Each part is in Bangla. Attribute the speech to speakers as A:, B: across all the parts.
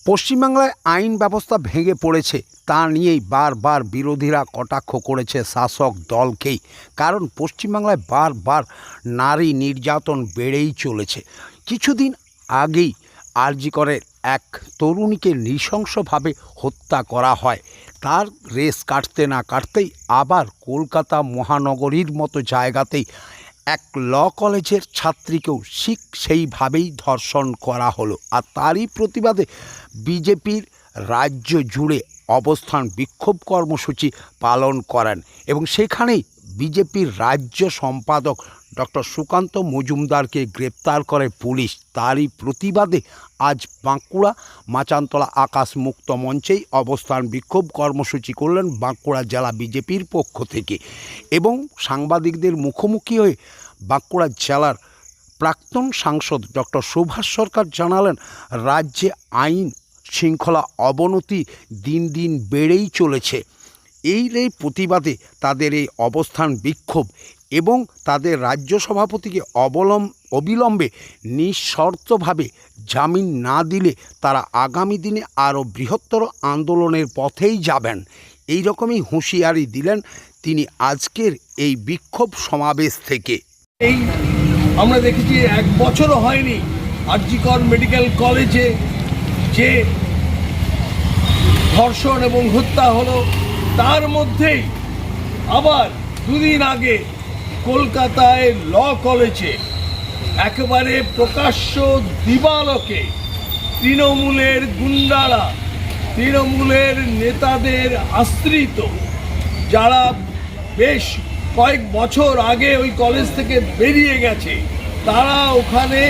A: পশ্চিমবাংলায় আইন ব্যবস্থা ভেঙে পড়েছে তা নিয়েই বারবার বিরোধীরা কটাক্ষ করেছে শাসক দলকেই। কারণ পশ্চিমবাংলায় বারবার নারী নির্যাতন বেড়েই চলেছে। কিছুদিন আগেই আরজি করে এক তরুণীকে নৃশংসভাবে হত্যা করা হয়। তার রেশ কাটতে না কাটতেই আবার কলকাতা মহানগরীর মতো জায়গাতেই এক ল কলেজের ছাত্রীকেও সেইভাবেই ধর্ষণ করা হলো। আর তারই প্রতিবাদে বিজেপির রাজ্য জুড়ে অবস্থান বিক্ষোভ কর্মসূচি পালন করেন এবং সেখানেই বিজেপির রাজ্য সম্পাদক ডক্টর সুকান্ত মজুমদারকে গ্রেপ্তার করে পুলিশ। তারই প্রতিবাদে আজ বাঁকুড়া মাচানতলা আকাশ মুক্ত মঞ্চেই অবস্থান বিক্ষোভ কর্মসূচি করলেন বাঁকুড়া জেলা বিজেপির পক্ষ থেকে। এবং সাংবাদিকদের মুখোমুখি হয়ে বাঁকুড়া জেলার প্রাক্তন সাংসদ ডক্টর সুভাষ সরকার জানালেন, রাজ্যে আইন শৃঙ্খলা অবনতি দিন দিন বেড়েই চলেছে। এই প্রতিবাদে তাদের এই অবস্থান বিক্ষোভ এবং তাদের রাজ্য সভাপতিকে অবিলম্বে নিঃশর্তভাবে জামিন না দিলে তারা আগামী দিনে আরও বৃহত্তর আন্দোলনের পথেই যাবেন। এই রকমই হুঁশিয়ারি দিলেন তিনি আজকের এই বিক্ষোভ সমাবেশ থেকে।
B: এই আমরা দেখেছি 1 বছরও হয়নি আরজি কর মেডিকেল কলেজে যে ধর্ষণ এবং হত্যা হলো, তার মধ্যেই আবার দুদিন আগে কলকাতায় ল কলেজে একেবারে প্রকাশ্য দিবালোকে তৃণমূলের গুন্ডারা, তৃণমূলের নেতাদের আশ্রিত যারা বেশ কয়েক বছর আগে ওই কলেজ থেকে বেরিয়ে গেছে, তারা ওখানে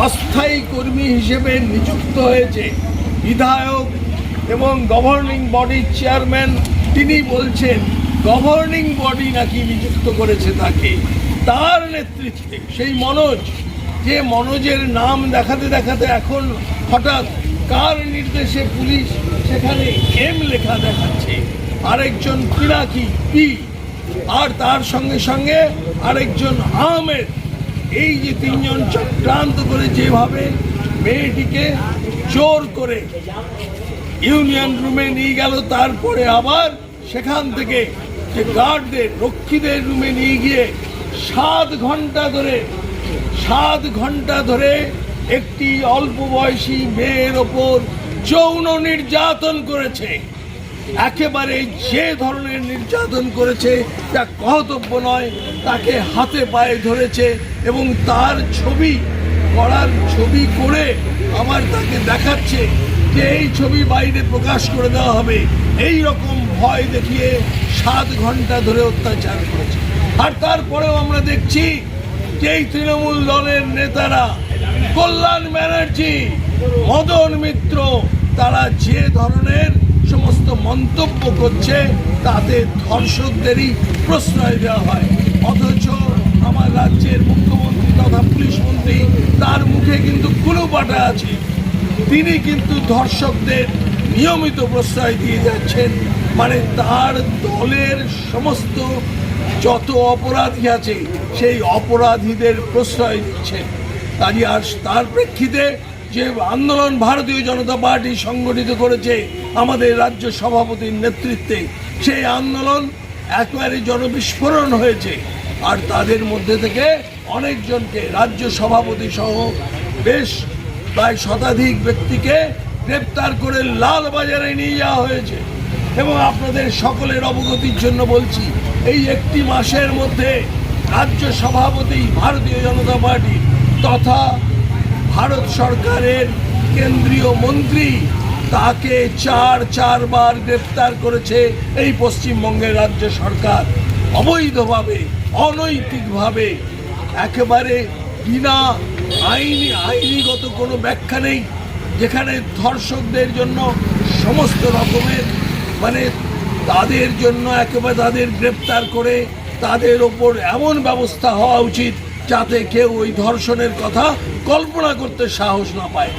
B: অস্থায়ী কর্মী হিসেবে নিযুক্ত হয়েছে। বিধায়ক এবং গভর্নিং বডির চেয়ারম্যান তিনি বলছেন গভর্নিং বডি নাকি নিযুক্ত করেছে তাকে। তার নেতৃত্বে সেই মনোজ, যে মনোজের নাম দেখাতে দেখাতে এখন হঠাৎ কার নির্দেশে পুলিশ সেখানে এম লেখা দেখাচ্ছে, আরেকজন পিনাকি পি, আর তার সঙ্গে সঙ্গে আরেকজন আহমেদ। এই যে 3 জন চক্রান্ত করে যেভাবে মেয়েটিকে জোর করে ইউনিয়ন রুমে নিয়ে গেল, তারপরে আবার সেখান থেকে যে গার্ডদের, রক্ষীদের রুমে নিয়ে গিয়ে 7 ঘন্টা ধরে একটি অল্প বয়সী মেয়ের ওপর যৌন নির্যাতন করেছে। একেবারে যে ধরনের নির্যাতন করেছে তা কহতব্য নয়। তাকে হাতে পায়ে ধরেছে এবং তার ছবি করে আবার তাকে দেখাচ্ছে যে এই ছবি বাইরে প্রকাশ করে দেওয়া হবে, এই রকম ভয় দেখিয়ে 7 ঘন্টা ধরে অত্যাচার করেছে। আর তারপরেও আমরা দেখছি যে এই তৃণমূল দলের নেতারা, কল্যাণ ব্যানার্জি, মদন মিত্র, তারা যে ধরনের সমস্ত মন্তব্য করছে তাতে ধর্ষকদেরই প্রশ্রয় দেওয়া হয়। অথচ আমার রাজ্যের মুখ্যমন্ত্রী তথা পুলিশ মন্ত্রী, তার মুখে কিন্তু কুলুপাটা আছে। তিনি কিন্তু ধর্ষকদের নিয়মিত প্রশ্রয় দিয়ে যাচ্ছেন, মানে তার দলের সমস্ত যত অপরাধী আছে সেই অপরাধীদের প্রশ্রয় দিচ্ছেন। তার প্রেক্ষিতে যে আন্দোলন ভারতীয় জনতা পার্টি সংগঠিত করেছে আমাদের রাজ্য সভাপতির নেতৃত্বে, সেই আন্দোলন একেবারে জনবিস্ফোরণ হয়েছে। আর তাদের মধ্যে থেকে অনেকজনকে, রাজ্য সভাপতি সহ বেশ প্রায় শতাধিক ব্যক্তিকে গ্রেপ্তার করে লালবাজারে নিয়ে যাওয়া হয়েছে। এবং আপনাদের সকলের অবগতির জন্য বলছি, এই 1 মাসের মধ্যে রাজ্য সভাপতি ভারতীয় জনতা পার্টি তথা ভারত সরকারের কেন্দ্রীয় মন্ত্রী, তাকে 4 বার গ্রেপ্তার করেছে এই পশ্চিমবঙ্গের রাজ্য সরকার। অবৈধভাবে, অনৈতিকভাবে, একেবারে বিনা আইনিগত কোনো ব্যাখ্যা নেই, যেখানে ধর্ষকদের জন্য সমস্ত রকমের তাদের জন্য একেবারে তাদের গ্রেপ্তার করে তাদের ওপর এমন ব্যবস্থা হওয়া উচিত যাতে কেউ ওই ধর্ষণের কথা কল্পনা করতে সাহস না পায়।